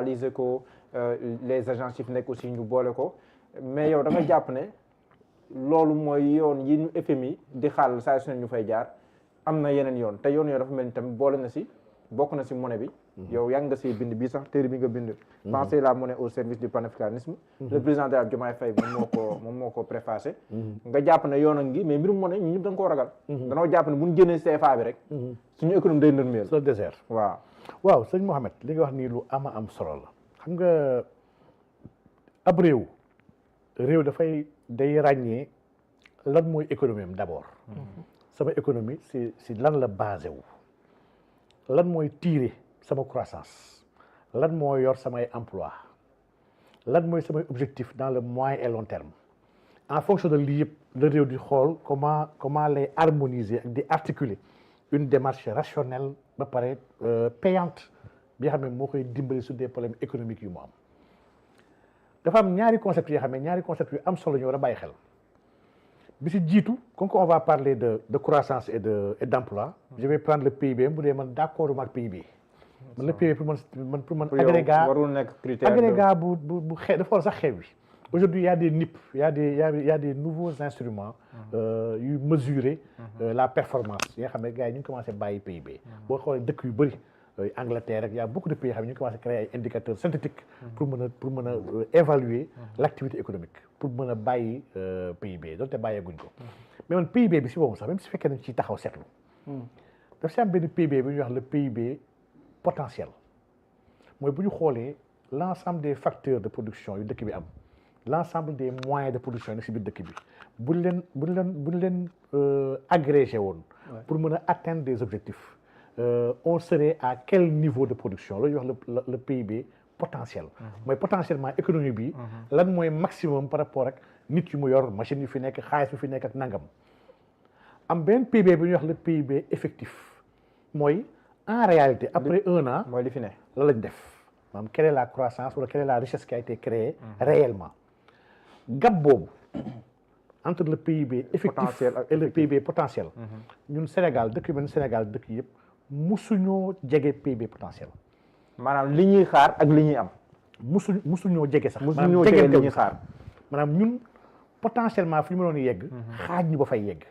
réaliser ko les agences yi fi nekk aussi ñu boole ko mais yow da nga jàpp ne loolu mooy yoon yi ñu FMI di xaal saa su ne ñu fay jaar am na yeneen yoon te yoon yoo dafa mel ni tamit boole na si bokk na si monnaie bi yow yaa nga si bind bii sax téere bi nga bind penser la monnaie au service du panafricanisme le président de la Diomaye Faye moom moo ko préfacé nga jàpp ne yoon a ngi mais mbirum monnaie ñu ñëpp da nga koo ragal danoo jàpp ne bu ñu génnee CFA bi rek suñu économie day ndërmeel le désert waaw sëñ Mohamed li nga wax nii lu ama am solo la xam nga ab réew day ràññee lan mooy économie am d'abord sama économie si lan la basé wu lan mooy tirer sama croissance lan mooy yor samay emploi lan mooy samay objectif dans le moyen et long terme en fonction de lii yëpp la réew di xool comment lay harmoniser ak di articuler une démarche rationnelle ba pare payante bi nga xam ne moo koy dimbali sur des problèmes économiques yu mu am dafa am ñaari concept yoo xam ne ñaari concept yu am solo ñu war a bàyyi xel bi si jiitu comme on va parler de croissance et d'emploi je vais prendre le PIB bu dee man d'accord ak PIB man le PIB pour man agrégat bu xew dafa war sax xew bi aujourd'hui il y a des NIP il y a des nouveaux instruments yu mesurer la performance yi nga xam ne gars yi ñu ngi commencé bàyyi PIB boo xoolee dëkk yu bëri Angleterre rek y a beaucoup de pays xam ne ñu commencé créer ay indicateurs synthétiques pour mën a évaluer l'activité économique pour mën a bàyyi PIB donte bàyyeeguñ ko mais man PIB bi si boobu sax même si fekkee nañ ci taxaw seetlu daf si am benn PIB bi ñuy wax le PIB potentiel mooy bu ñu xoolee l'ensemble des facteurs de production yu dëkk bi am l'ensemble des moyens de production yi si biir dëkk bi buñ leen agrégé woon pour mën a atteindre des objectifs on serait à quel niveau de production loolu ñuy wax le PIB potentiel mooy potentiellement économie bi lan mooy maximum par rapport ak nit yu mu yor machine yu fi nekk xaalis yu fi nekk ak nangam am benn PIB bi ñuy wax le PIB effectif mooy en réalité après un an mooy li fi ne la lañ def maanaam quelle est la croissance wala quelle est la richesse qui a été créée réellement gap boobu entre le PIB effectif et le PIB potentiel ñun Sénégal dëkk yu mel ni Sénégal dëkk yëpp musuñoo jege PIB potentiel maanaam li ñuy xaar ak li ñuy am musuñoo jege sax musuñoo jege li ñuy xaar maanaam ñun potentiellement fi ñu mënoon yegg xaaj ñu ba fay yegg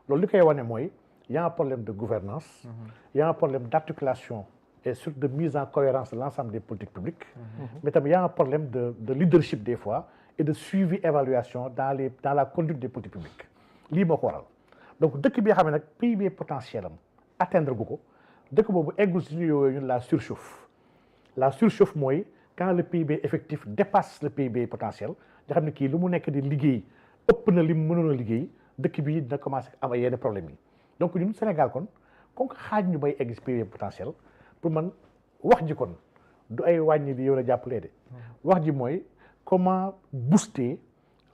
loolu li koy wane mooy y a un problème de gouvernance y a un problème d'articulation et surtout de mise en cohérence de l'ensemble des politiques publiques mais tamit y a un problème de leadership des fois et de suivi évaluation dans la conduite des politiques publiques lii moo ko waral donc dëkk bi nga xam ne nag PIB potentiel am atteindre gu ko dëkk boobu eggul si yooyu ñun la surchauffe mooy quand le PIB effectif dépasse le PIB potentiel nga xam ne kii lu mu nekk di liggéey ëpp na li mu mënoon a liggéey dëkk bi dina commencé am ay yenn problèmes yi donc ñun Sénégal kon comme que xaaj ñu bay egg si PIB potentiel pour man wax ji kon du ay wàññi di yow la jàppalee de wax ji mooy comment booster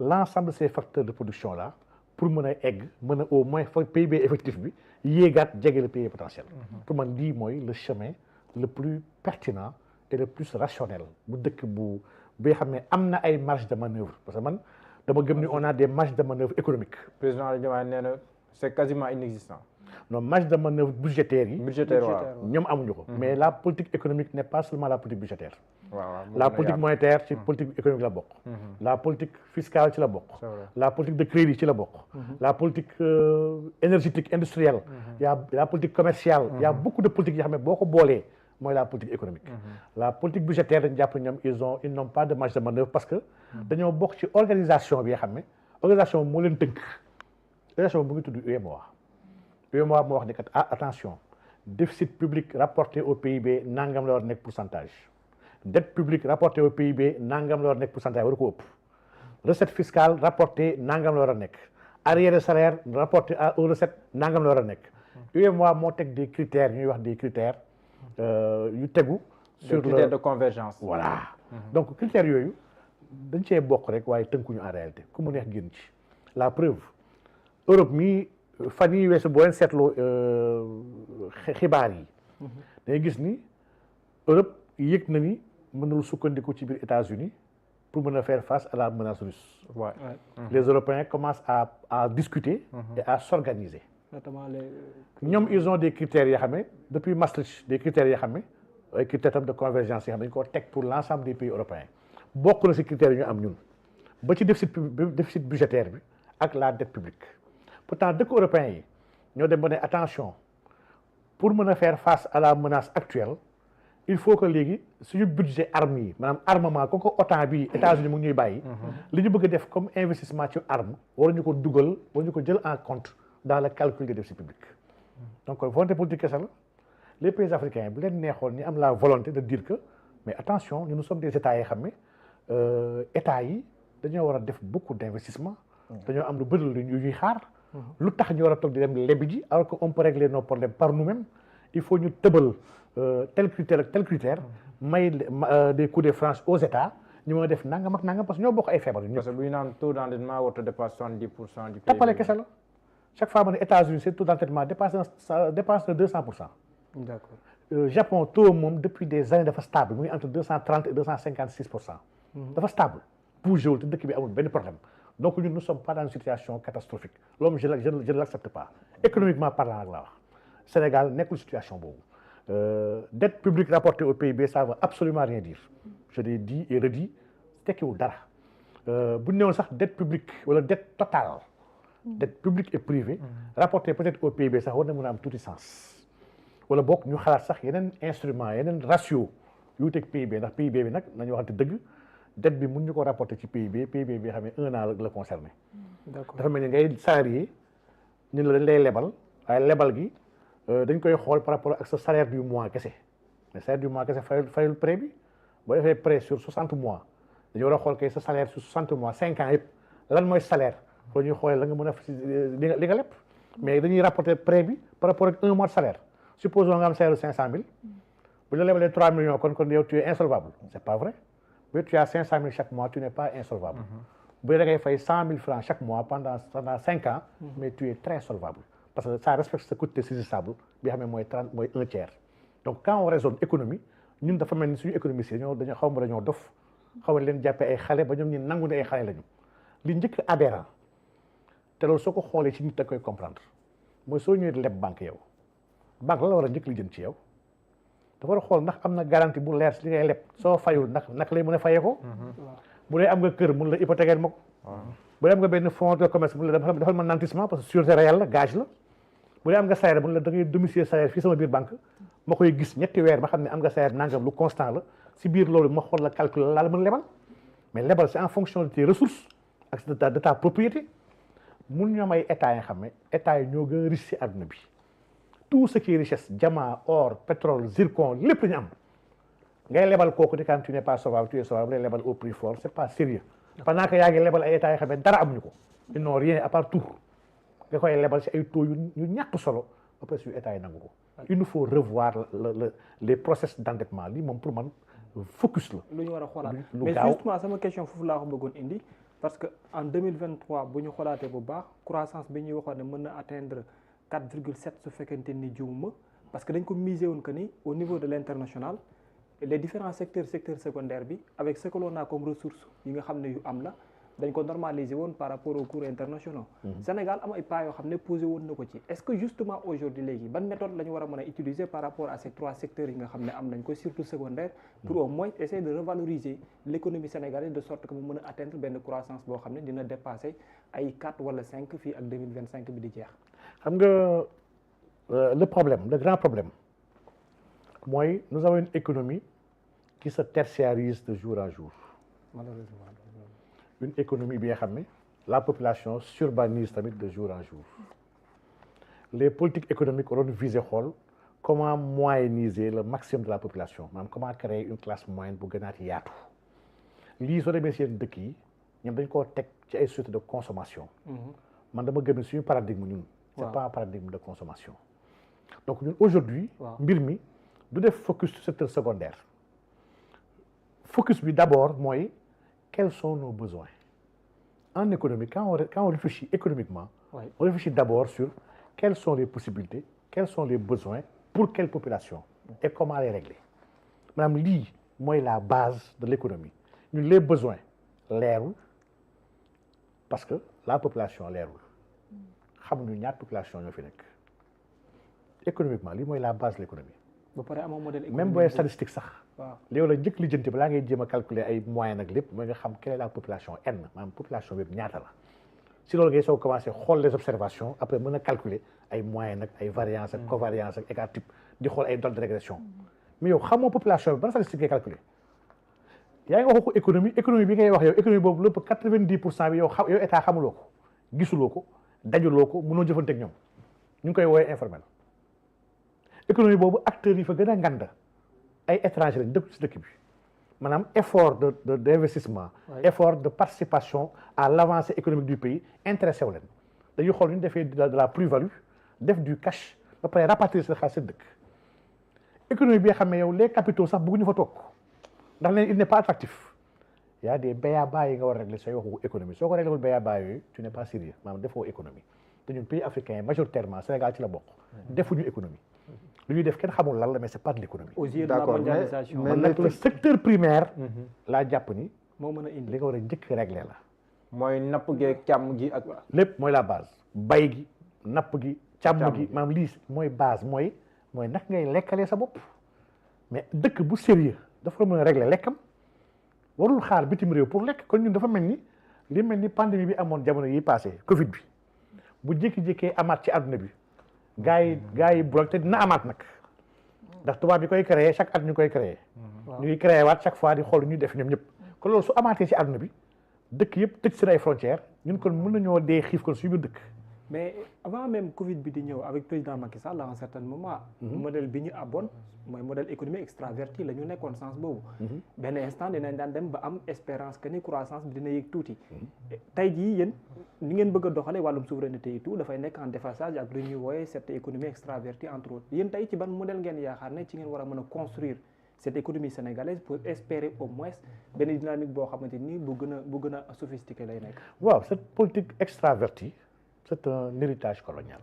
l'ensemble de ces facteurs de production là pour mën a egg mën a au moins fa PIB effectif bi yéegaat jege le PIB potentiel pour man lii mooy le chemin le plus pertinent et le plus rationnel bu dëkk bu bi xam ne am na ay marge de manœuvre parce que man dama gëm ni on a des marges de manœuvre économiques. président Diomaye nee na c'est quasiment inexistant. non marge de manœuvre budgétaire yi. budgétaire waaw ñoom amuñu ko. mais la politique économique n'est pas seulement la politique budgétaire. waaw la politique monétaire ci politique économique la bokk. la politique fiscale ci la bokk. la politique de crédit ci la bokk. la politique énergétique industrielle. y a la politique commerciale. y a beaucoup de politiques yoo xam ne boo ko boolee mooy la politique économique. la politique budgétaire dañu jàpp ñoom ils n'ont pas de marge de manœuvre parce que dañoo bokk ci organisation bi nga xam ne organisation moo leen tënk organisation bu ngi tudd UEMOA. UEMOA moo wax ne kat attention déficit public rapporté au PIB nangam la war nekk pourcentage dette publique rapportée au PIB nangam la war nekk pourcentage war ko ëpp recette fiscale rapportée nangam la war a nekk arriéré salaire rapporté aux recettes nangam la war a nekk UEMOA moo teg des critères ñuy wax des critères yu tegu sur le critère de convergence voilà donc critères yooyu dañ cee bokk rek waaye tënkuñu en réalité ku mu neex génn ci la preuve Europe mi fan yii weesu boo leen seetloo xibaar yi day gis ni Europe yëg na ni mënul sukkandiku ci biir États-Unis pour mën a faire face à la menace russe. Ouais. Les Européens commencent à discuter et à s'organiser. Notamment les... ñoom ils ont des critères yoo xam ne depuis Maastricht des critères yoo xam ne ay critères tam de convergence yi xam dañu koo teg pour l'ensemble des pays européens bokk na si critères yi ñu am ñun ba ci déficit budgétaire bi ak la dette publique pourtant dëkk européens yi ñoo dem ba ne attention pour mën a faire face à la menace actuelle il faut que léegi suñu budget armes yi maanaam armement kooku OTAN bi États-Unis mu ngi ñuy bàyyi li ñu bëgg a def comme investissement ci arme waruñu ko dugal waruñu ko jël en compte dans le calcul des déficits publics donc volonté politique kese la les pays africains bu leen neexoon ñu am la volonté de dire que mais attention nous sommes des états yi xam ne états yi dañoo war a def beaucoup d'investissement dañoo am lu bëri lu ñuy xaar lu tax ñu war a toog di dem lebi ji alors que on peut régler nos problèmes par nous-mêmes il faut ñu tëbal tel critère ak tel critère may des coups de franche aux états ñu mën a def nangam ak nangam parce que ñoo bokk ay feebar yu parce que bu ñu naan taux d'endettement warut a dépasser 70% du PIB. tappale kese la chaque fois ma ne États-Unis seen taux d'endettement dépasse na 200%. D'accord. Japon taux moom depuis des années dafa stable mu ngi entre 230 et 256%. dafa stable bougé wul te dëkk bi amul benn problème donc ñun nous sommes pas dans une situation catastrophique loolu je ne l'accepte pas économiquement parlant nag laa wax Sénégal nekkul situation boobu dette publique rapportée au PIB ça veut absolument rien dire je l'ai dit et redit tekkiwul dara bu ñu newoon sax dette publique wala dette totale dette publique et privée rapportée peut-être au PIB sax war na mën a am tuuti sens wala bokk ñu xalaat sax yeneen instrument yeneen ratio yu teg PIB ndax PIB bi nag nañu waxante dëgg dette bi mun ñu ko rapporter ci PIB bi xam ne 1 an la concerné. D'accord. dafa mel ni ngay salarié ñu la dañ lay lebal waaye lebal gi dañ koy xool par rapport ak sa salaire du mois kese mais salaire du mois kese fayul prêt bi boo defee prêt sur 60 mois dañu war a xool kay sa salaire sur 60 mois 5 ans yëpp lan mooy salaire foo ñuy xoolee la nga mën a li nga lépp mais dañuy rapporter prêt bi par rapport ak 1 mois de salaire supposons nga am salaire 500 000 bu ñu la lebalee 3 millions kon yow tu es insolvable c'est pas vrai bu tu as 500 000 chaque mois tu n'es pas insolvable bu dee da ngay fay 100 000 francs chaque mois pendant 5 ans mais tu es très solvable parce que ça respecte sa coût saisissable bi xam ne mooy 1 tiers donc quand on raisonne économie ñun dafa mel ni suñu économie si dañoo xaw ma dañoo dof xaw ma leen jàppee ay xale ba ñoom ñu nangu ne ay xale lañu li njëkk aberrant te loolu soo ko xoolee ci nit da koy comprendre mooy soo ñëwee leb banque yow banque la war a njëkk li jëm ci yow dafa war a xool ndax am na garantie bu leer si li ngay leb soo fayul naka lay mën a fayee ko bu dee am nga kër mun la hypothéquer ma ko bu dee am nga benn fonds de commerce mun la defal ma nantissement parce que sûreté réelle la gage la bu dee am nga salaire mun la da ngay domicilier salaire fii sama biir banque ma koy gis ñetti weer ba xam ne am nga salaire nangam lu constant la si biir loolu ma xool la calcul laa la mën lebal mais lebal c'est en fonction de tes ressources ak de ta propriété mun ñoom ay état yi xam ne état yi ñoo gën a riche si àdduna bi tout ce qui est richesse diamant or pétrole zircon lépp la ñu am ngay lebal kooku di quand tu n'es pas solvable tu es solvable lay lebal au prix fort c'est pas sérieux pendant que yaa ngi lebal ay état yi xam ne dara amuñu ko ils n'ont rien à part tout nga koy lebal si ay taux yu ñàkk solo ba pare suñu état yi nangu ko il nous faut revoir les process d'endettement lii moom pour man focus la lu ñu war a xoolaat lu mais gaaw justement sama question foofu laa ko bëggoon indi parce que en 2023 bu ñu xoolaatee bu baax croissance bi ñuy waxoon ne mën na atteindre 4,7 su fekkente ni jiwuma parce que dañ ko misé woon que ni au niveau de l'international les différents secteur secondaire bi avec ce que l'on a comme ressources yi nga xam ne yu am la dañ ko normaliser woon par rapport aux cours internationaux Sénégal am ay pas yoo xam ne posé woon na ko ci est-ce que justement aujourd'hui léegi ban méthode la ñu war a mën a utiliser par rapport à ces 3 secteurs yi nga xam ne am nañ ko surtout secondaire pour au moins essayer de revaloriser l'économie sénégalaise de sorte que mu mën a atteindre benn croissance boo xam ne dina dépasser ay 4 wala 5 fii ak 2025 bi di jeex xam nga le grand problème mooy nous avons une économie qui se tertiarise de jour à jour malheureusement une économie bi nga xam ne la population s'urbanise tamit de jour en jour les politiques économiques waroon viser xool comment moyenniser le maximum de la population maanaam comment créer une classe moyenne bu gënaat yaatu lii soo demee seen dëkk yi ñoom dañ koo teg ci ay sociétés de consommation man dama gëm ne suñu paradigme ñun c'est pas un paradigme de consommation donc ñun aujourd'hui mbir mi du def focus sur secteur secondaire focus bi d'abord mooy quels sont nos besoins en économie quand on réfléchit économiquement on réfléchit d'abord sur quelles sont les possibilités quels sont les besoins pour quelle population et comment les régler maanaam lii mooy la base de l'économie ñun les besoins leerul parce que la population leerul xamuñu ñaata population ñoo fi nekk économiquement lii mooy la base de l'économie ba pare amoo modèle économique même booy statistique sax waaw léegi la njëkk lijjanti balaa ngay jéem a calculer ay moyens nag lépp mooy nga xam quelle est la population N maanaam population bi ñaata la si loolu ngay soog commencé xool les observations après mën a calculer ay moyens nag ay variance ak covariance ak écart type di xool ay données de régression mais yow xamoo population bi ban statistique ngay calculer yaa ngi waxu ko économie bi ngay wax yow économie boobu lépp 90% bi yow état xamuloo ko gisuloo ko dajuloo ko mënoo jëfante ak ñoom ñu ngi koy woowee informel économie boobu acteurs yi fa gën a nganda ay étrangers lañ dëkk ci dëkk bi maanaam effort d' investissement effort de participation à l' avancée économique du pays intéressé wu leen dañuy xool ñu defee de la plus-value def du cash ba pare rapatrier seen xaalis seen dëkk économie bi nga xam ne yow les capitaux sax bëgguñu fa toog ndax leen il n' est pas attractif y a des béyabaa yi nga war a régler sooy waxu économie soo ko réglé wul béyabaa yooyu tu n'es pas sérieux maanaam defoo économie te ñun pays africain majoritairement Sénégal ci la bokk defuñu économie lu ñuy def kenn xamul lan la mais c'est pas de l'économie. aux yeux de la mondialisation mais nag le secteur primaire laa jàpp ni moo mën a indi li nga war a njëkk régler la mooy napp gi càmm gi ak lépp mooy la base bay gi napp gi càmm gi maanaam lii mooy base mooy nag ngay lekkalee sa bopp mais dëkk bu sérieux dafa mën a régler lekkam warul xaar bitim réew pour lekk kon ñun dafa mel ni li mel ni pandémie bi amoon jamono yi passé Covid bi bu jékki-jékkee amaat ci àdduna bi gars yi bloqué te dina amaat nag ndax tubaab bi koy créé chaque at ñu koy créé ñu ngi créé waat chaque fois di xool ñu def ñoom ñëpp kon loolu su amaatee ci àdduna bi dëkk yëpp tëj seen ay frontières ñun kon mën nañoo dee xiif kon suñu biir dëkk mais avant même Covid bi di ñëw avec président Macky Sall à un certain moment modèle bi ñu abon mooy modèle économique extraverti la ñu nekkoon sens boobu benn instant dinañ daan dem ba am espérance que ni croissance bi dina yëg tuuti tey jii yéen ni ngeen bëgg a doxale wàllum souveraineté et tout dafay nekk en déphasage ak lu ñuy wooyee cette économie extravertie entre autres yéen tey ci ban modèle ngeen yaakaar ne ci ngeen war a mën a construire cette économie sénégalaise pour espérer au moins benn dynamique boo xamante ni bu gën a sophistiqué lay nekk waaw cette politique extravertie c'est un héritage colonial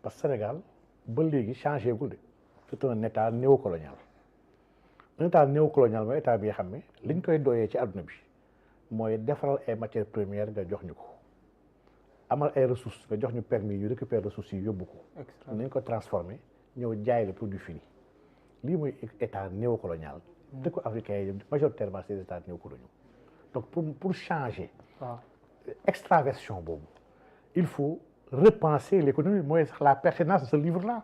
parce que Sénégal ba léegi changé gul de c'est un état néocolonial mooy état bi nga xam ne liñ koy doyee ci àdduna bi mooy defaral ay matières premières nga jox ñu ko amal ay ressources nga jox ñu permis yu récupérer ressources yi yóbbu ko nañ ko transformer ñëw jaay le produit fini lii mooy état néocolonial dëkku africain yi majoritairement c'est des états néocoloniaux donc pour changer extraversion boobu il faut repenser l'économie mooy sax la pertinence de ce livre-là.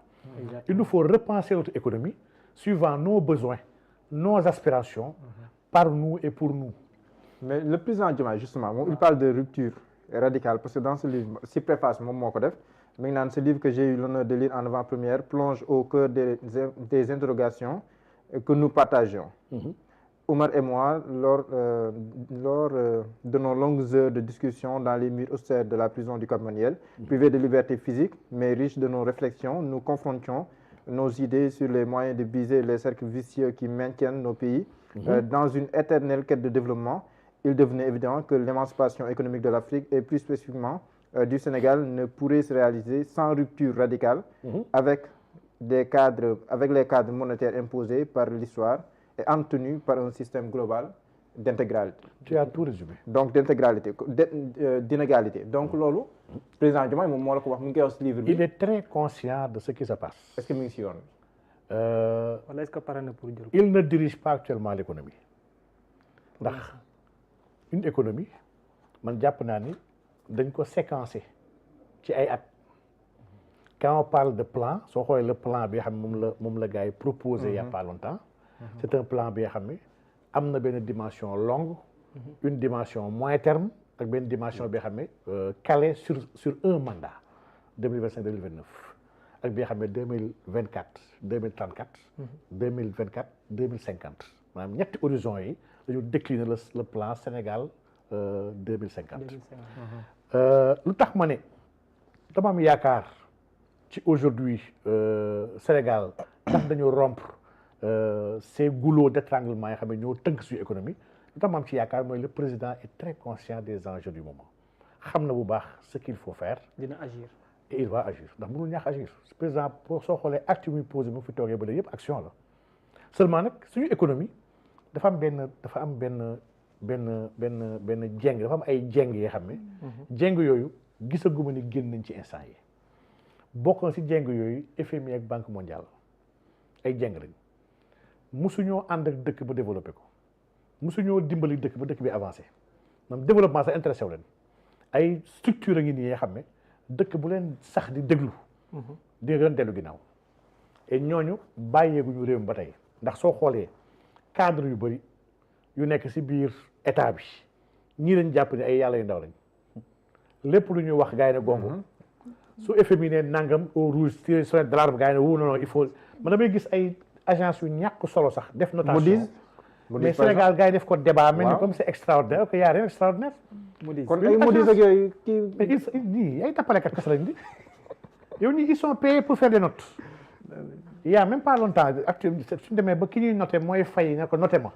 Il nous faut repenser notre économie suivant nos besoins, nos aspirations, par nous et pour nous. Mais le président Diomaye justement il parle de rupture radicale parce que dans ce livre si préface moom moo ko def mi ngi naan ce livre que j'ai eu l'honneur de lire en avant-première plonge au cœur des interrogations que nous partageons. Oumar et moi, lors de nos longues heures de discussion dans les murs austères de la prison du Cap-Manuel, privés de liberté physique, mais riches de nos réflexions, nous confrontions nos idées sur les moyens de briser les cercles vicieux qui maintiennent nos pays dans une éternelle quête de développement. Il devenait évident que l'émancipation économique de l'Afrique et plus spécifiquement du Sénégal ne pourrait se réaliser sans rupture radicale avec les cadres monétaires imposés par l'histoire et entenu par un système global d'intégralité. Tu as tout résumé. Donc d'inégalité. Donc loolu président Diomaye moom moo la ko wax mu ngi koy wax ci livre bi. Il est très conscient de ce qui se passe. Est-ce que mi ngi ci yoon. wala est-ce que pare na pour jël. Il ne dirige pas actuellement l'économie ndax une économie man jàpp naa ni dañ ko séquencer ci ay at. Quand on parle de plan soo xoolee le plan bi xam moom la gars yi proposé il y a pas longtemps. C'est un plan bi nga xam ne am na benn dimension longue une dimension moyen terme ak benn dimension bi nga xam ne calé sur un mandat 2025-2029 ak bi nga xam ne 2024 2034 2024 2050 maanaam ñetti horizons yi dañu décliner le plan Sénégal 2050 lu tax ma ne dama am yaakaar ci aujourd'hui Sénégal ndax dañu rompre ces goulots d'étranglement yi xam ne ñoo tënk suñu économie lu tax ma am ci yaakaar mooy le président est très conscient des enjeux du moment xam na bu baax ce qu'il faut faire. dina agir. et il va agir ndax mënul ñaax agir président pour soo xoolee acte muy posé mu fi toogee ba léegi yëpp action la seulement nag suñu économie dafa am benn jéng dafa am ay jéng yoo xam ne. jéng yooyu gisaguma ni génn nañ ci instant yi bokk na si jéng yooyu FMI ak Banque mondiale ay jeng lañ musuñoo ànd ak dëkk ba développé ko musuñoo dimbali dëkk ba dëkk bi avancé moom développement sax intéressé wu leen ay structure a ngi nii yoo xam ne dëkk bu leen sax di déglu di nga gën dellu ginnaaw et ñooñu bàyyeeguñu réew mi ba tey ndax soo xoolee cadre yu bëri yu nekk si biir état bi ñii lañ jàpp ne ay yàlla yu ndaw lañ lépp lu ñuy wax gars yi ne gongo su FMI ne nangam au rouge tiré sonnette d'alarme gars yi ne wu non il faut man damay gis ay agence yu ñàkk solo sax def notation mais Sénégal gars yi def ko débat mel ni comme c'est extraordinaire que y a rien extraordinaire kon ay Moody's ak yooyu kii mais ñii ay tappalekat kese lañ di yow ñii ils sont payés pour faire des notes il y a même pas longtemps actuellement suñu demee ba ki ñuy noté mooy fay ne ko noté ma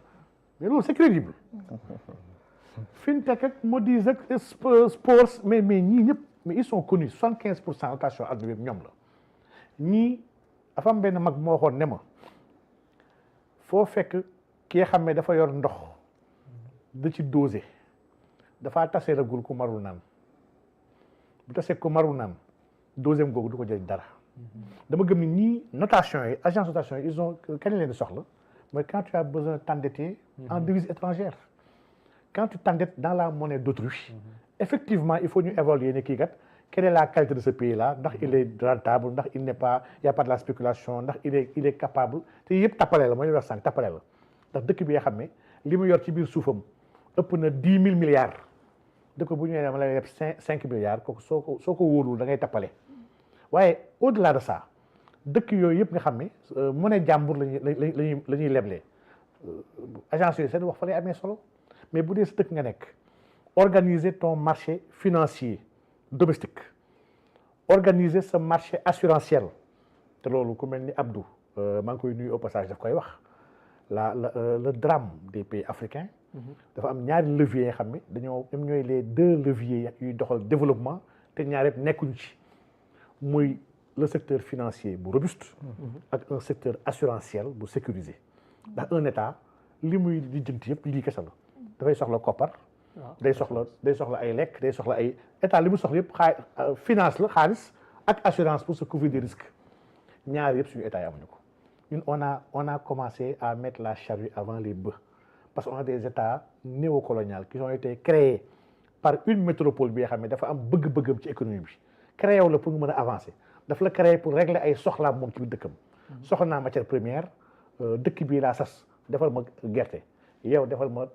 mais loolu c'est crédible fintech ak Moody's ak sports mais ñii ñëpp mais ils sont connus 75% notation adduna bi ñoom la ñii dafa am benn mag moo waxoon ne ma foo fekk ki nga xam ne dafa yor ndox da ci dosé dafaa tase ragul ku marul naan bu tasee ku marul naan deuxième googu du ko jëriñ dara dama gëm ni ñii notation yi agence notation yi ils ont kañ leen di soxla mooy quand tu as besoin de t'endetter en devise étrangère quand tu t'endettes dans la monnaie d'autrui effectivement il faut ñu évaluer ne kii kat quelle est la qualité de ce pays là ndax il est rentable ndax il n'est pas il y a pas de la spéculation ndax il est capable te yëpp tappale la mooy li wax sànq tappale la ndax dëkk bi nga xam ne li mu yor ci biir suufam ëpp na 10 000 milliards dëkk bu ñu nee dama lay def 5 milliards kooku soo ko wóolul da ngay tappale waaye au delà de ça dëkk yooyu yëpp nga xam ne monnaie jàmbur la ñuy leblee agence yooyu seen wax fa lay amee solo mais bu dee sa dëkk nga nekk organiser ton marché financier domestique organiser sa marché assurantiel te loolu ku mel ni Abdou maa ngi koy nuyu au passage daf koy wax le drame des pays africains dafa am ñaari leviers yoo xam ne dañoo ñoom ñooy les 2 leviers yuy doxal développement te ñaar yëpp nekkuñu ci muy le secteur financier bu robuste ak un secteur assurantiel bu sécurisé ndax un état li muy lijjanti yëpp lii kese la dafay soxla koppar day soxla ay lekk day soxla ay état li mu soxla yëpp finance la xaalis ak assurance pour se couvrir des risques ñaar yëpp suñu état yi amuñu ko ñun on a commencé à mettre la charrue avant les bœufs parce qu'on a des états néocoloniaux qui ont été créés par une métropole bi nga xam ne dafa am bëgg-bëggam ci économie bi créé wu la pour nga mën a avancer daf la créé pour régler ay soxlaam moom ci biir dëkkam soxla naa matière première dëkk bii laa sas defal ma gerte yow defal ma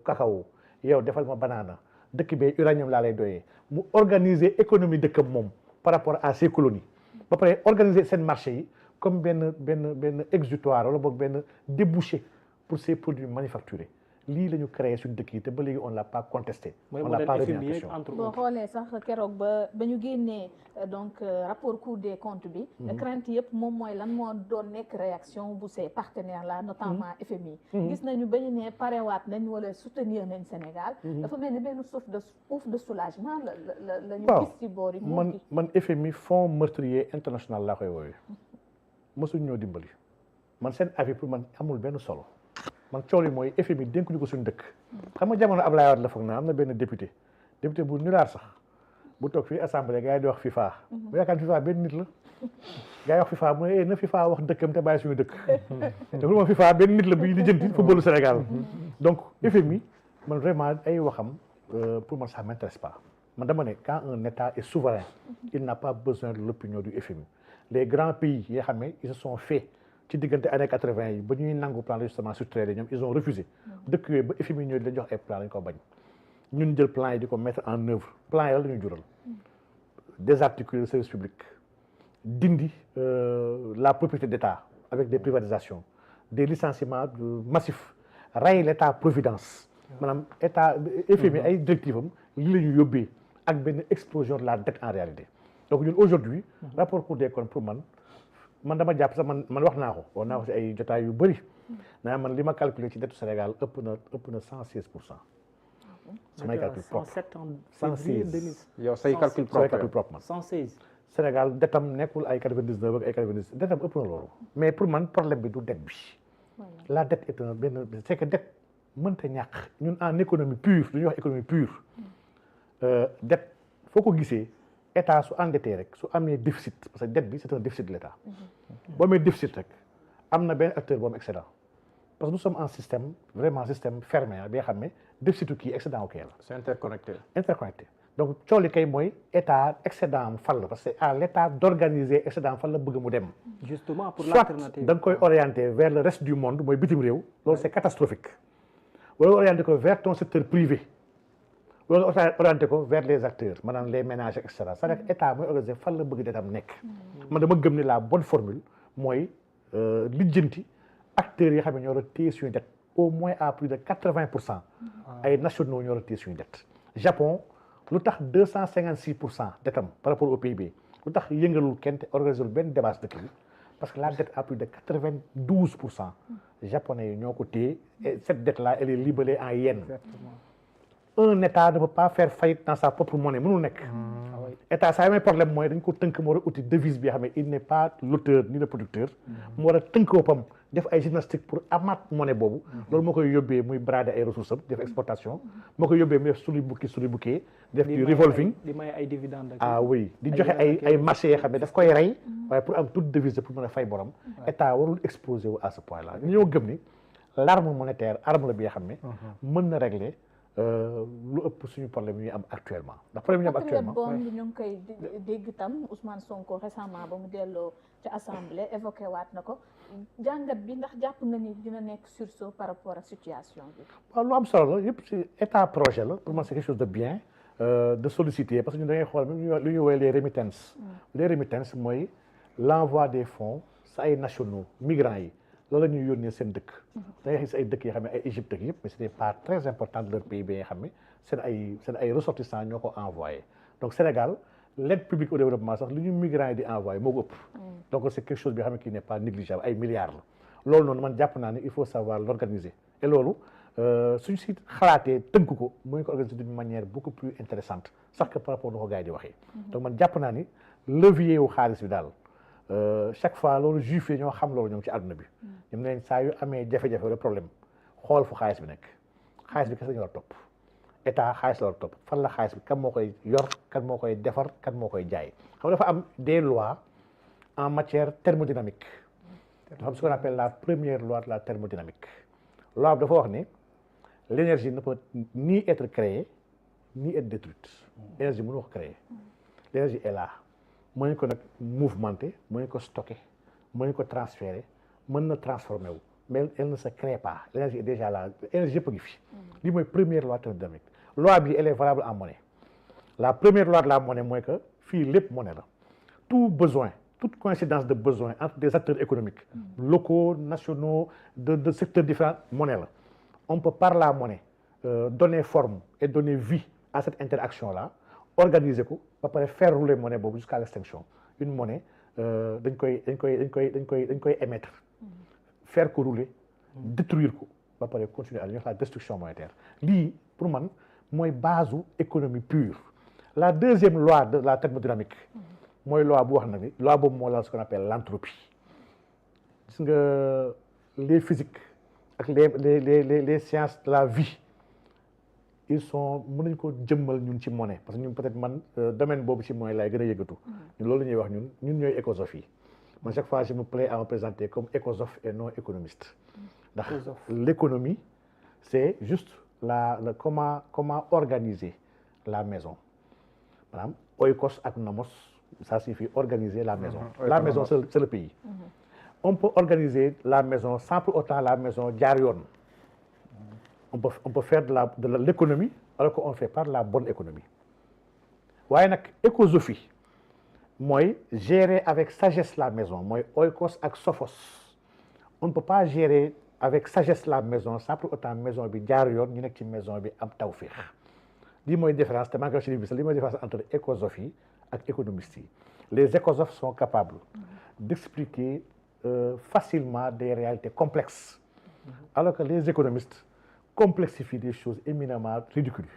cacao yow defal ma banana dëkk bee uranium laa lay doyee mu organiser économie dëkkam moom par rapport à ses colonies ba pare organiser seen marché yi comme benn exutoire wala boog benn débouché pour ces produits manufacturés lii la ñu créé suñu dëkk yi te ba léegi on l'a pas contesté. on l'a pas remis en question. boo xoolee sax keroog ba ñu génnee donc rapport Cour des comptes bi. crainte yëpp moom mooy lan moo doon nekk réaction bu ces partenaires là notamment FMI. gis nañu ba ñu ne parewaat nañ wala soutenir nañ Sénégal. dafa mel ni benn ouf de soulagement la ñu gis ci boor yi. man FMI fonds meurtrier international laa koy woowee. mosuñ ñoo dimbali man seen avis pour man amul benn solo. man coow li mooy FMI dénkuñu ko suñu dëkk xam nga jamono Ablaye Wade la foog naa am na benn député bu nulaar sax bu toog fii assemblée gars yi di wax FIFA bu yaakaar FIFA benn nit la gars yi wax FIFA mu ne na FIFA wax dëkkam te bàyyi suñu dëkk te moom FIFA benn nit la buy lijjanti footballu Sénégal donc FMI man vraiment ay waxam pour man ça m'intéresse pas man dama ne quand un état est souverain il n'a pas besoin de l'opinion du FMI les grands pays yi nga xam ne ils se sont faits ci diggante années 80 yi ba ñuy nangu plan d'ajustement structurel ñoom ils ont refusé dëkk yooyu ba FMI ñëw di leen jox ay plan dañu ko bañ ñun jël plan yi di ko mettre en œuvre plan yi la ñuy jural désarticuler le service public dindi la propriété d'État avec des privatisations des licenciements massifs ray l'État providence maanaam état FMI ay directives am li la ñu yóbbee ak benn explosion de la dette en réalité donc ñun aujourd'hui rapport Cour des comptes pour man dama jàpp sax man wax naa ko si ay jotaay yu bëri naa man li ma calculé ci dettu Sénégal ëpp na 116%. samay calcul propre 116 yow say calcul propre man 116 Sénégal dettam nekkul ay 99 ak ay 90 dettam ëpp na loolu mais pour man problème bi du dette bi la dette est c'est que dette mënta ñàkk ñun en économie pure lu ñuy wax économie pure dette foo ko gisee état su endetté rek su amee déficit parce que dette bi c'est un déficit de l'état boo amee déficit rek am na benn acteur bu am excédent parce que nous sommes en système vraiment système fermé bi nga xam ne déficit kii excédent wu kii la. c'est interconnecté. donc coow li kay mooy état excédent am fan la parce que à l' état d' organiser excédent fan la bëgg mu dem. justement pour soit l'alternative. da nga koy orienter vers le reste du monde mooy bitim réew loolu c' est catastrophique. wala orienter ko vers ton secteur privé. wala orienter ko vers les acteurs maanaam les ménages et cetera c'est-à-dire que état mooy organiser fan la bëgg detam nekk. man dama gëm ni la bonne formule mooy lijjanti acteurs yi xam ne ñoo war a téye suñu dette au moins à plus de 80%. ay nationaux ñoo war a téye suñu dette. Japon lu tax 256% dettam par rapport au PIB lu tax yëngalul kenn te organiser benn débat dëkk bi parce que la dette à plus de 92%. japonais yi ñoo ko téye et cette dette là elle est libellée en yens. Un état ne peut pas faire faillite dans sa propre monnaie mënul nekk. état saa amee problème mooy dañ ko tënk mu war a uti devise bi nga xam ne il n' est pas l'auteur ni le producteur. mu war a tënk boppam def ay gymnastique pour amaat monnaie boobu. loolu moo koy yóbbee muy brader ay ressources am def exportation. moo koy yóbbee muy def suli bukki def du revolving. di may ay dividendes. ah oui di joxe ay marché yoo xam ne daf koy rey. waaye pour am toute devise pour mën a fay borom. état warul exposé wu à ce point là ñoo gëm ni l' arme monétaire arme la bi nga xam ne. mën na régler. lu ëpp suñu problème yi am actuellement ndax problème yi am actuellement bon ñu ngi koy dégg tam Ousmane Sonko récemment ba mu delloo ci assemblée évoqué waat na ko jàngat bi ndax jàpp nga ni dina nekk sursaut par rapport ak situation bi. waaw lu am solo la yëpp ci état projet la pour moi c'est quelque chose de bien de solliciter parce que ñun da ngay xool même lu ñu woowee les remittances. Les remittances mooy l'envoi des fonds sa ay nationaux migrants yi. loolu la ñuy yónnee seen dëkk. da ngay gis ay dëkk yoo xam ne ay Égypte ak yëpp mais c' est des parts très importantes de leur pays bi nga xam ne seen ay ressortissants ñoo ko envoyé donc Sénégal l' aide publique au développement sax li ñu migrants yi di envoyé moo ko ëpp. donc c' est quelque chose bi nga xam ne qui n' est pas négligeable ay milliards la. loolu noonu man jàpp naa ne il faut savoir l' organiser et loolu suñ si xalaatee tënk ko mu ngi ko organiser d' une manière beaucoup plus intéressante sax que par rapport nu ko gars yi di waxee. donc man jàpp naa ni levier wu xaalis bi daal. chaque fois loolu juif yi ñoo xam loolu ñoom ci àdduna bi ñoom ne saa yu amee jafe-jafe wala problème xool fu xaalis bi nekk xaalis bi kese la ñu war a topp état xaalis la war a topp fan la xaalis bi kan moo koy yor kan moo koy defar kan moo koy jaay xam nga dafa am des lois en matière thermodynamique dafa am ce qu'on appelle la première loi de la thermodynamique loi bi dafa wax ne l' énergie ne peut ni être créée ni être détruite énergie mënu ko créer l' énergie est là mën nañu ko nag mouvementé mën nañu ko stocké mën nañu ko transféré mën na transformé wu mais elle ne se crée pas l'énergie est déjà là énergie yëpp a ngi fi. lii mooy première loi thermodynamique loi bi elle est valable en monnaie la première loi de la monnaie mooy que fii lépp monnaie la tout besoin toute coïncidence de besoin entre des acteurs économiques locaux nationaux de secteurs différents monnaie la on peut par la monnaie donner forme et donner vie à cette interaction là organiser ko ba pare faire rouler monnaie boobu jusqu'à l'extinction une monnaie dañ koy émettre faire ko rouler détruire ko ba pare continuer à la destruction monétaire lii pour man mooy base économie pure la deuxième loi de la thermodynamique mooy loi bu wax na ni loi boobu moo la ce qu'on appelle l'entropie gis nga les physiques ak les sciences de la vie ils sont mën nañu ko jëmmal ñun ci monnaie parce que ñun peut-être man domaine boobu ci monnaie laay gën a yëngatu ñun loolu la ñuy wax ñun ñooy écosophe man chaque fois je me plais à me présenter comme écosophe et non économiste ndax l'économie c'est juste comment organiser la maison maanaam oikos ak nomos ça signifie organiser la maison la maison c'est le pays on peut organiser la maison sans pour autant la maison jaar yoon on peut faire de l'économie alors qu'on fait pas de la bonne économie waaye nag écosophie mooy gérer avec sagesse la maison mooy oikos ak sophos on ne peut pas gérer avec sagesse la maison sans pour autant maison bi jaar yoon ñu nekk ci maison bi am tawfiix lii mooy différence te maa ngi wax ci li bi lii mooy différence entre écosophie ak économiste yi les écosophes sont capables d'expliquer facilement des réalités complexes alors que les économistes complexifie des choses éminemment ridicules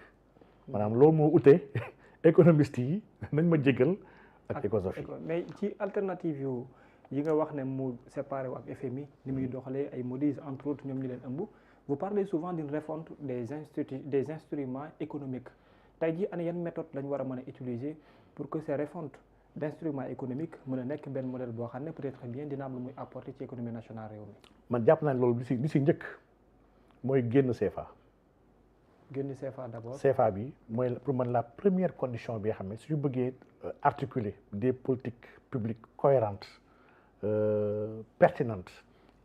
maanaam loolu moo ute économistes yi nañ ma jégal ak écosophie mais ci alternative yi nga wax ne mu séparé wu ak FMI ni muy doxalee ay Moody's entre autres ñoom ñu leen ëmb vous parlez souvent d'une refonte des instruments économiques tey jii ana yan méthode lañ war a mën a utiliser pour que ces refontes d'instrument économique mën a nekk benn modèle boo xam ne peut-être bien dina am lu muy apporter ci économie nationale réew mi. man jàpp naa ne loolu li si njëkk mooy génn CFA. génn CFA d'abord. CFA bi mooy pour man la première condition bi nga xam ne suñu bëggee articuler des politiques publiques cohérentes pertinentes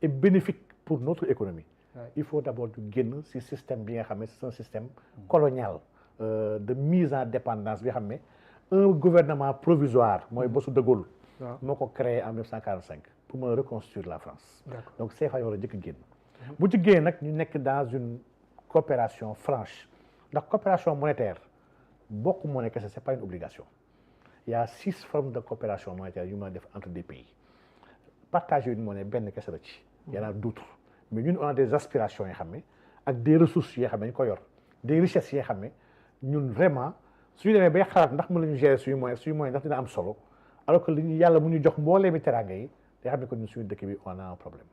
et bénéfiques pour notre économie. Il faut d'abord ñu génn ci système bi nga xam ne c'est un système colonial de mise en dépendance bi nga xam ne un gouvernement provisoire mooy bosu de Gaulle moo ko créé en 1945 pour mën a reconstruire la France. Donc CFA yoo war a njëkk génn bu ci génn nag ñu nekk dans une coopération franche ndax coopération monétaire bokk monnaie kese c'est pas une obligation. Il y a 6 formes de coopération monétaire yu mën a def entre des pays partager une monnaie benn kese la ci. Il y en a d'autres mais ñun on a des aspirations yoo xam ne ak des ressources yoo xam ne ñu ko yor des richesses yoo xam ne ñun vraiment suñu demee bay xalaat ndax mën nañu gérer suñu moyen ndax dina am solo alors que li ñu yàlla mu ñu jox mbooleemi teraanga yi day xam ne que ñun suñu dëkk bi on a un problème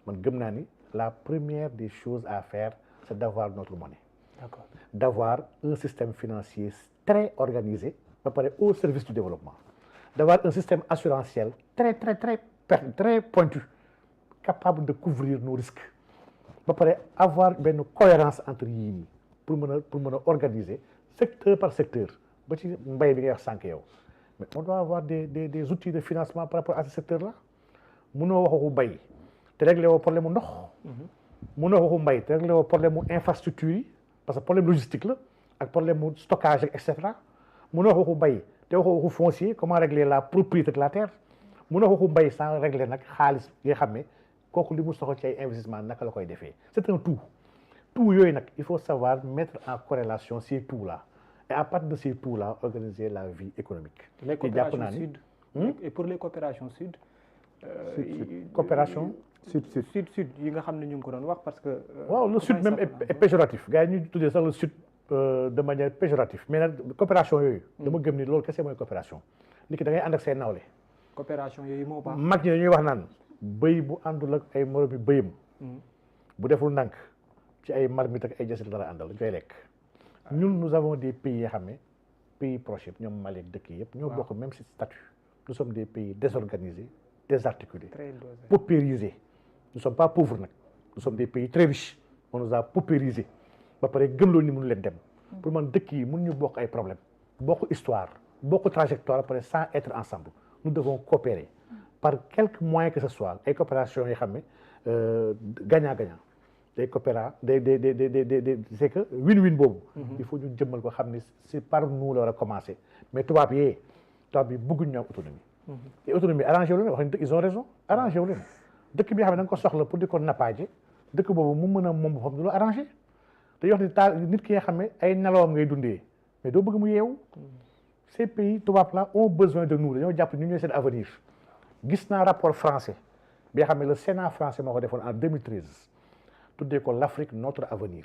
man gëm naa ni la première des choses à faire c'est d'avoir notre monnaie. D'accord. D'avoir un système financier très organisé ba pare au service du développement d'avoir un système assurantiel très pointu capable de couvrir nos risques ba pare avoir benn cohérence entre yii nii pour mën a organiser secteur par secteur ba ci mbay bi ngay wax sànq yow mais on doit avoir des outils de financement par rapport à ce secteur là mënoo waxu mbay te réglé woo problème mu ndox mënoo waxu mbay te réglé woo problème mu infrastructure yi parce que problème logistique la ak problème mu stockage et cetera mënoo waxu mbay te waxu foncier comment régler la propriété de la terre mënoo waxu mbay sans régler nag xaalis yi nga xam ne kooku li mu soxla ci ay investissement naka la koy defee c'est un tout yooyu nag il faut savoir mettre en corrélation ces tout là et à partir de ces tout là organiser la vie économique. Les coopérations sud et pour les coopérations sud. Coopération sud yi nga xam ne ñu ngi ko doon wax parce que. waaw le sud même est péjoratif gars yi ñu tuddee sax le sud de manière péjorative mais nag coopération yooyu. dama gëm ni loolu kese mooy coopération nit ki da ngay ànd ak say nawle. coopération yooyu moo baax. mag ñi dañuy wax naan bëy bu àndul ak ay moromi bëyam. bu deful ndànk ci ay marmite ak ay jasit la àndal dañ koy lekk. ñun nous avons des pays yoo xam ne pays proches yëpp ñoom Mali ak dëkk yëpp. ñoo bokk même si statut. nous sommes des pays désorganisés désarticulés. paupérisés. nous sommes pas pauvres nag. nous sommes des pays très riches. on nous a paupérisés. ba pare gëmloo ni mënu leen dem. pour man dëkk yi mën ñu bokk ay problèmes. bokk histoire bokk trajectoire ba pare sans être ensemble. nous devons coopérer. par quelque moyen que ce soit ay coopération yoo xam ne gagnant-gagnant. day coopéra c'est que win-win boobu. il faut ñu jëmmal ko xam ne c'est par nous la war a commencer mais tubaab yi bëgguñ ñu am autonomie. te autonomie arrangé wu leen wax nañ ils ont raison arrangé wu leen dëkk bi nga xam ne da nga ko soxla pour di ko nappaaje dëkk boobu mu mën a moom boppam du la arrangé te wax ni nit ki nga xam ne ay nelawam ngay dundee mais doo bëgg mu yeewu. ces pays tubaab là ont besoin de nous dañoo jàpp ñu ñooy seen avenir gis naa rapport français bi nga xam ne le Sénat français moo ko defoon en 2013. tuddee ko l'Afrique notre avenir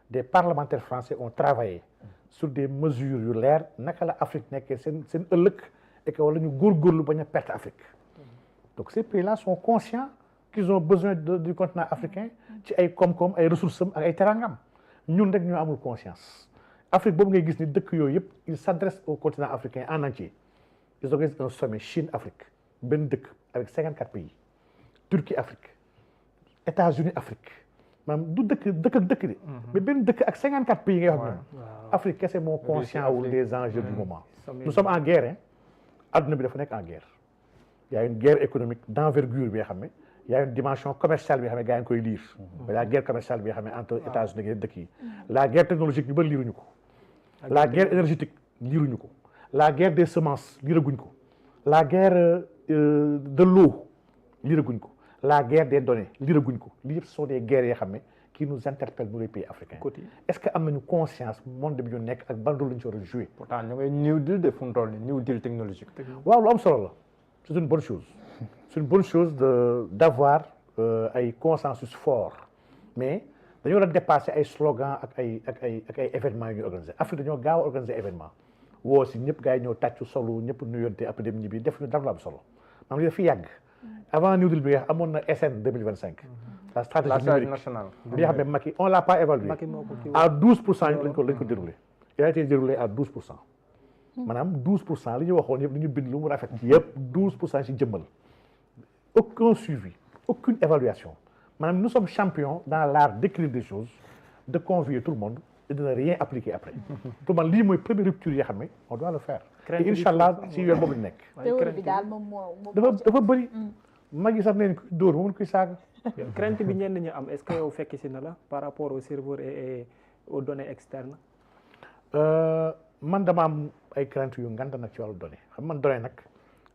des parlementaires français ont travaillé sur des mesures yu leer naka la Afrique nekkee seen ëllëg et que wala ñu góorgóorlu bañ a perte Afrique donc ces pays-là sont conscients qu'ils ont besoin du continent africain ci ay koom-koom ay ressources am ak ay terangam ñun rek ñoo amul conscience Afrique boobu ngay gis ni dëkk yooyu yëpp ils s'adressent au continent africain en entier ils organisent un sommet Chine-Afrique benn dëkk avec 54 pays Turquie Afrique États-Unis Afrique maanaam du dëkk de mais benn dëkk ak 54 pays ngay wax ñoom Afrique kese moo conscient wu des enjeux du moment nous sommes en guerre adduna bi dafa nekk en guerre il y a une guerre économique d'envergure bi nga xam ne il y a une dimension commerciale bi nga xam ne gars yi koy lire la guerre commerciale bi nga xam ne entre États-Unis ak dëkk yi la guerre technologique ñu bëri liiruñu ko la guerre énergétique liiruñu ko la guerre des semences liiraguñ ko la guerre de l'eau liiraguñ ko la guerre des données liiraguñ ko lii yëpp ce sont des guerres yoo xam ne qui nous interpellent nous les pays africains est-ce que am nañu conscience monde bi ñu nekk ak ban rôle la ñu ci war a jouer. pourtant ñu ngi new deal de fu mu toll nii new deal technologique. waaw lu am solo la c'est une bonne chose c'est une bonne chose d'avoir ay consensus fort mais dañoo war a dépasser ay slogans ak ay événements yu ñuy organiser Afrique dañoo gaaw a organiser événement woo si ñëpp gars yi ñëw tàccu solo ñëpp nuyonte après dem ñibbi def ñu dara lu am solo maanaam li dafa yàgg. avant New Deal bi amoon na SN 2025. la stratégie numérique nationale. bi nga xam ne Macky on l'a pas évalué. à 12% lañ ko déroulé. il a été déroulé à 12%. maanaam 12% li ñu waxoon yëpp li ñu bind lu mu rafet yëpp 12% ci jëmmal aucun suivi aucune évaluation maanaam nous sommes champions dans l'art d'écrire des choses de convier tout le monde et de ne rien appliquer après pour man lii mooy première rupture yoo xam ne on doit le faire et incha allah si yoon boobu nekk théorie bi daal moom moo dafa bëri mag yi sax neen kuy dóor ba mun kuy saaga crainte bi ñenn ñi am est-ce que yow fekk si na la par rapport au serveur et aux données externes man dama am ay crainte yu nganta nag ci wàllu données xam man données nag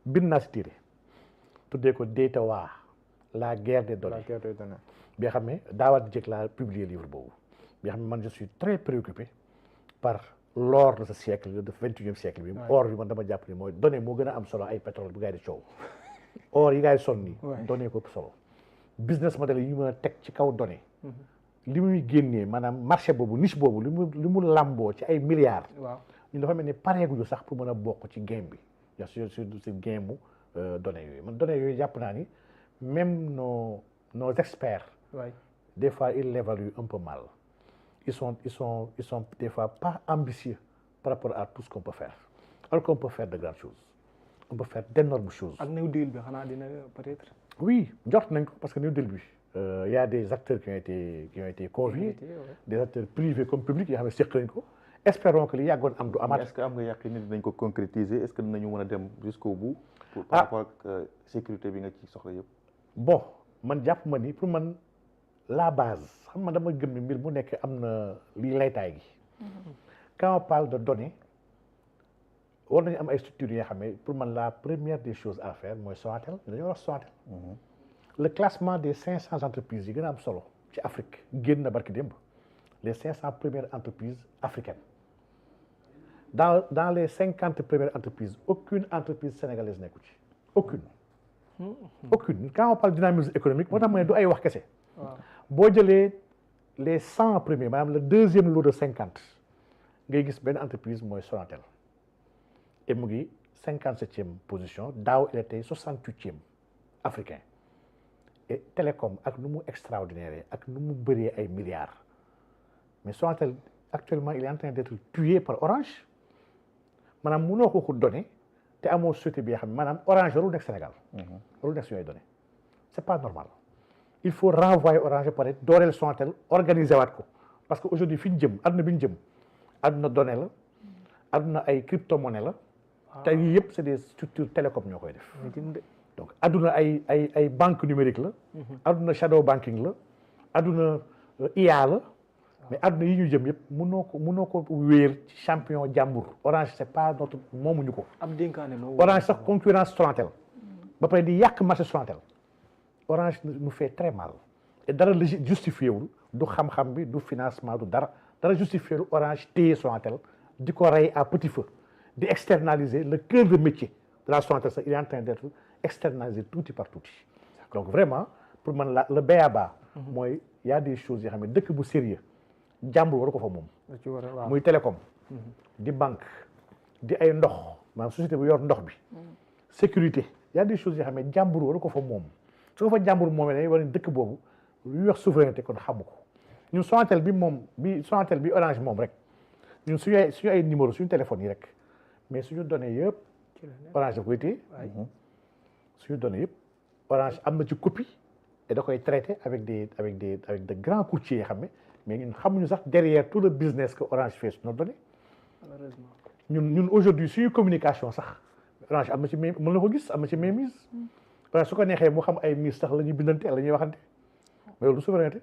bind naa si téere tuddee ko data waa la guerre des données bi nga xam ne daawaat jëkk laa publier livre boobu bi nga xam ne man je suis très préoccupé par l'or de ce siècle de 21e siècle bi or bi man dama jàpp ne mooy données moo gën a am solo ay pétrole bu gars yi di coow or yi gars yi sonn nii données ko ëpp solo business model yi ñu mën a teg ci kaw données li muy génnee maanaam marché boobu niche boobu li mu lamboo ci ay milliards ñu dafa mel ni pareeguñu sax pour mën a bokk ci game bi ya sur si game mu données yooyu man données yooyu jàpp naa ni même nos experts des fois ils l'évaluent un peu mal ils sont des fois pas ambitieux par rapport à tout ce qu'on peut faire alors qu'on peut faire de grandes choses on peut faire d'énormes choses ak New Deal bi xanaa dina peut-être oui jot nañ ko parce que New Deal bi y a des acteurs qui ont été conviés des acteurs privés comme publics yoo xam ne seq nañ ko espérons que li yàggoon am du amaat. est-ce que am nga yàq nit dinañ ko concrétiser est-ce que dinañu mën a dem jusqu'au bout. par rapport ak sécurité bi nga ci soxla yëpp. bon man jàpp ma ni pour man la base xam man dama gëm ni mbir mu nekk am na lii laytaay gi. quand on parle de données war nañu am ay structures yoo xam ne pour man la première des choses à faire mooy Sonatel dañoo wax Sonatel. le classement des 500 entreprises yi gën a am solo ci Afrique génn na barki démb les 500 premières entreprises africaines dans les 50 premières entreprises aucune entreprise sénégalaise nekku ci aucune quand on parle dynamisme économique moo tax ma ne du ay wax kese boo jëlee les 100 premiers maanaam le deuxième lot de 50 ngay gis benn entreprise mooy Sonatel et mu ngi 57e position daaw il était 68e africain et télécom ak nu mu extraordinaire ak nu mu bëree ay milliards mais Sonatel actuellement il est en train d'être tué par Orange maanaam mënoo ko donné te amoo société bi nga xam ne maanaam Orange warul nekk Sénégal warul nekk suñuy données c'est pas normal il faut renvoyer Orange pare dooleel Sonatel organiser waat ko parce que aujourd'hui fi ñu jëm adduna bi ñu jëm adduna données la adduna ay crypto-monnaie la te yii yëpp c'est des structures télécom ñoo koy def donc adduna ay banque numérique la adduna shadow banking la adduna IA la mais adduna yi ñu jëm yëpp mënoo ko wéer ci champion jàmbur Orange c'est pas notre moomuñu ko Orange sax concurrence Sonatel ba pare di yàq marché Sonatel Orange nous fait très mal et dara la justifié wul du xam-xam bi du financement du dara justifié wul Orange téye Sonatel di ko rey à petit feu di externaliser le cœur de métier de la Sonatel sax il est en train d'être externaliser tuuti par tuuti donc vraiment pour man le b.a.-ba mooy y a des choses yoo xam ne dëkk bu sérieux jàmbur waru ko fa moom muy télécom di banque di ay ndox maanaam société bu yor ndox bi sécurité y a des choses yoo xam ne jàmbur waru ko fa moom su ko fa jàmbur moomee dañuy war a dëkk boobu lu ñuy wax souveraineté kon xamu ko ñun Sonatel bi Orange moom rek ñun suñu ay numéro suñu téléphone yi rek mais suñu données yëpp Orange da koy téye suñu données yëpp Orange am na ci copie et da koy traité avec de grands courtiers yoo xam ne mais ñun xamuñu sax derrière tout le business que Orange fait sur nos données malheureusement ñun aujourd'hui suñu communication sax Orange am na ci mën na ko gis am na ci mainmise Orange su ko neexee moo xam ay mise sax la ñuy bindante la ñuy waxante mais loolu du souveraineté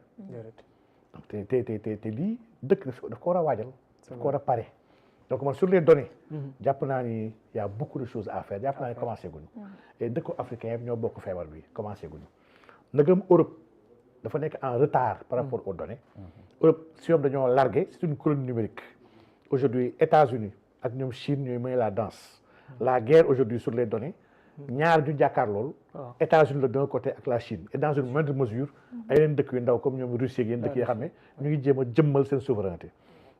donc te lii dëkk daf ko war a waajal daf ko war a pare donc man sur les données jàpp naa ni y a beaucoup de choses à faire jàpp naa ni commencé guñu et dëkku africain yëpp ñoo bokk feebar bi commencé guñu nagam Europe dafa nekk en retard par rapport aux données Europe si ñoom dañoo largué c'est une colonie numérique aujourd'hui États-Unis ak ñoom Chine ñooy mener la danse la guerre aujourd'hui sur les données ñaar ñu jàkkaar loolu États-Unis la d'un côté ak la Chine et dans une moindre mesure ay yeneen dëkk yu ndaw comme ñoom Russie ak yeneen dëkk yi xam ne ñu ngi jéem a jëmmal seen souveraineté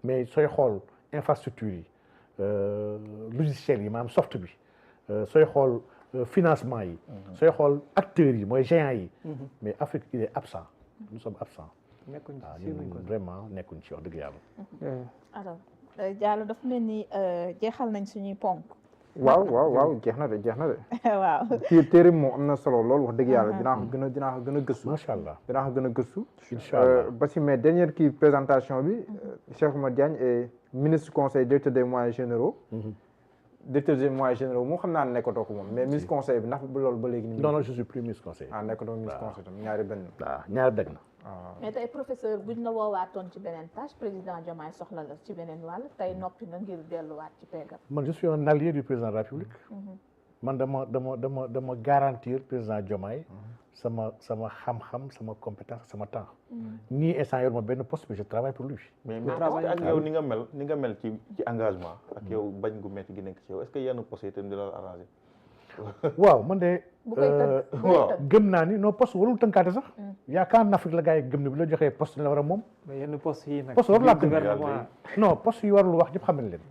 mais sooy xool infrastructure yi logiciels yi maanaam soft bi sooy xool financement yi sooy xool acteurs yi mooy géants yi mais Afrique il est absent nous sommes absents waaw ñun vraiment nekkuñ ci wax dëgg yàlla alors Diallo dafa mel ni jeexal nañ suñuy ponk. waaw jeex na de waaw téere moom am na solo lool wax dëgg yàlla dinaa ko gën a gëstu macha allah dinaa ko gën a gëstu incha allah ba si mais dernière présentation bi Cheikh Oumar Diagne est ministre conseil directeur des moyens généraux directeur des moyens généraux moom xam naa ne nekkatoo ko moom mais ministre conseil bi ndax loolu ba léegi ni non je suis plus ministre conseil nekkatoo ministre conseil tam ñaari benn waaw ñaari dëgg na mais tey professeur buñ la woowaatoon ci beneen tâche président Diomaye soxla la ci beneen wàll tey noppi na ngir delluwaat ci peggam. man je suis un allié du président de la République man dama garantir président Diomaye sama xam-xam sama compétence sama temps nii instant yor ma benn poste mais je travaille pour lui. mais ak yow ni nga mel ci engagement ak yow bañ gu métti gi nekk ci yow est-ce que yenn poste yi tamit di la arrangé. waaw man de gëm naa ni non poste warul tënkaate sax yaakaar en Afrique la gars yi gëm ne bu la joxee poste la war a moom mais yenn poste yi nag poste warul laa gouvernement non poste yi warul wax ñëpp xam nañ leen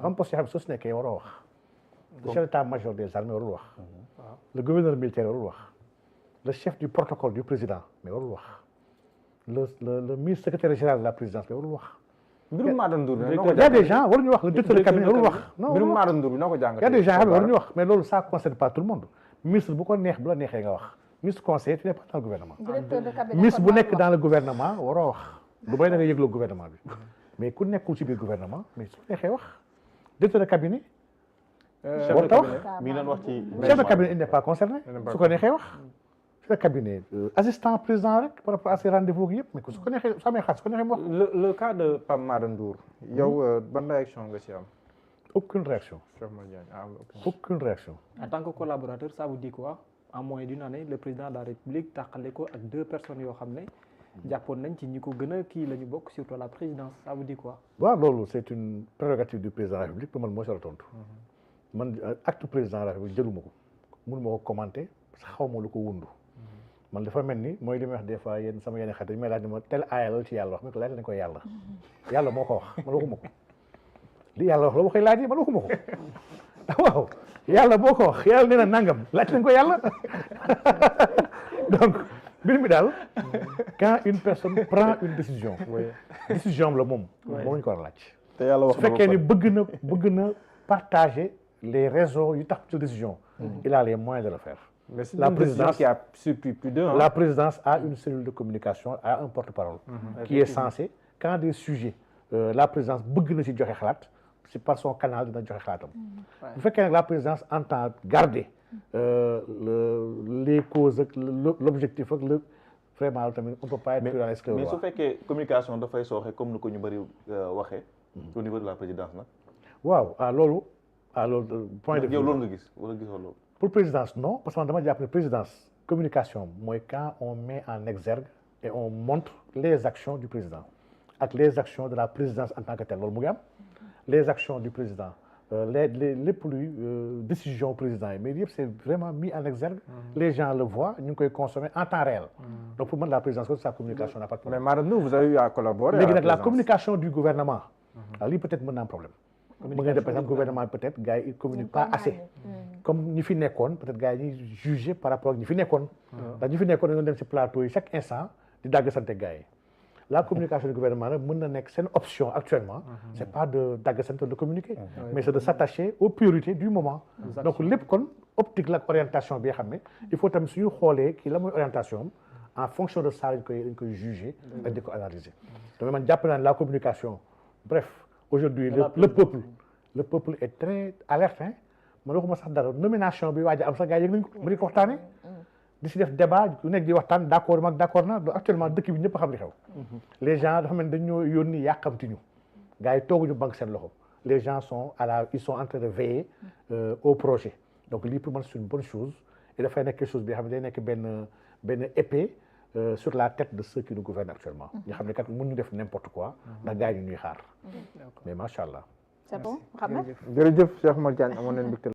am poste yoo xam ne soo si nekkee waroo wax le chef d'état-major des armées warul wax le gouverneur militaire warul wax le chef du protocole du président mais warul wax le ministre secrétaire général de la présidence mais warul wax mbirum Maada Ndour il y a des gens waruñu wax le directeur de cabinet warul wax non mbirum Maada Ndour bi noo ko jàngatee il y a des gens xam ne waruñu wax mais loolu ça concerne pas tout le monde ministre bu ko neex bu la neexee nga wax ministre conseiller tu n'es pas dans le gouvernement directeur de cabinet ministre bu nekk dans le gouvernement waroo wax lu bay da nga yëgloo gouvernement bi mais ku nekkul ci biir gouvernement mais su neexee wax directeur de cabinet war ta wax mi naan wax ci chef de cabinet il n'est pas concerné su ko neexee wax chef de cabinet assistant président rek par rapport à ces rendez-vous yëpp mais su ko neexee su amee xaalis su ko neexee mu wax le cas de Pape Maada Ndour yow ban réaction nga ci am aucune réaction aucune réaction en tant que collaborateur ça vous dit quoi en moins d'une année le président de la République tàqale ko ak 2 personnes yoo xam ne jàppoon nañ ci ñi ko gën a kii la ñu bokk surtout la présidence ça vous dit quoi waaw loolu c'est une prérogative du président de la République pour man moo si war a tontu man acte président de la République jëluma ko mënuma ko commenter parce que xaw ma lu ko wundu man dafa mel ni mooy li may wax des fois yéen sama yenn xarit yi may laaj ne ma tel aaya la ci yàlla wax mais ko laaj nañ ko yàlla moo ko wax man waxuma ko li yàlla wax la waxee laaj yi man waxuma ko waaw yàlla moo ko wax yàlla nee na nangam laaj nañ ko yàlla donc mbir mi daal quand une personne prend une décision décision la moom ñu ko war a laaj te yàlla wax su fekkee ni bëgg na partager les raisons yu tax ci décision il a les moyens de le faire mais la présidence qui a surpris plus d'un la présidence a une cellule de communication a un porte-parole qui est censé quand des sujets la présidence bëgg na ci joxe xalaat c'est par son canal dina joxe xalaatam bu fekkee nag la présidence entend garder les causes ak l'objectif ak le vraiment tamit on peut pas être dans l'esclavage mais su fekkee communication dafay sooxe comme ni ko ñu bëri waxee au niveau de la présidence nag waaw loolu point de vue yow loolu nga gis wala gisoo loolu pour présidence non parce que man dama jàpp ne présidence communication mooy quand on met en exergue et on montre les actions du président ak les actions de la présidence en tant que telle loolu mu ngi am les actions du président lépp luy décision président yi mais yëpp c'est vraiment mis en exergue les gens le voient ñu ngi koy consommer en temps réel donc pour man la présidence sa communication n'a pas de problème mais Maada Ndour vous avez eu à collaborer léegi nag la communication du gouvernement waaw lii peut-être mën na am problème mu ngeen def par exemple gouvernement peut-être gars yi communiquent pas assez comme ñi fi nekkoon peut-être gars yi ñuy juger par rapport ak ñi fi nekkoon ndax ñi fi nekkoon dañoo dem ci plateau yi chaque instant di dagg sante gars yi la communication du gouvernement nag mën na nekk seen option actuellement c'est pas de dagg sante de communiquer mais c'est de s'attacher aux priorités du moment donc lépp kon optique la ak orientation bi nga xam ne il faut tamit suñu xoolee kii la mooy orientation en fonction de ça dañ koy juger ak di ko analyser donc man jàpp naa ne la communication bref aujourd'hui le peuple est très alerte man waxuma sax dara nomination bi waaj a am sax gars yi yëg nañ ko mu di ko waxtaane di si def débat ku nekk di waxtaan d'accord mag d'accord na actuellement dëkk bi ñëpp xam li xew les gens dafa mel ni dañoo yónni yàqamti ñu gars yi tooguñu banque seen loxo les gens ils sont en train de veiller au projet donc lii pour man c'est une bonne chose et dafay nekk quelque chose bi nga xam ne day nekk benn épée sur la tête de ceux qui nous gouvernent actuellement ñu xam ne kat mën ñu def n'importe quoi ndax gars yi ñuy xaar mais macha allah c'est bon Mohamed jërëjëf Cheikh Oumar Diagne amoon nañ mbégte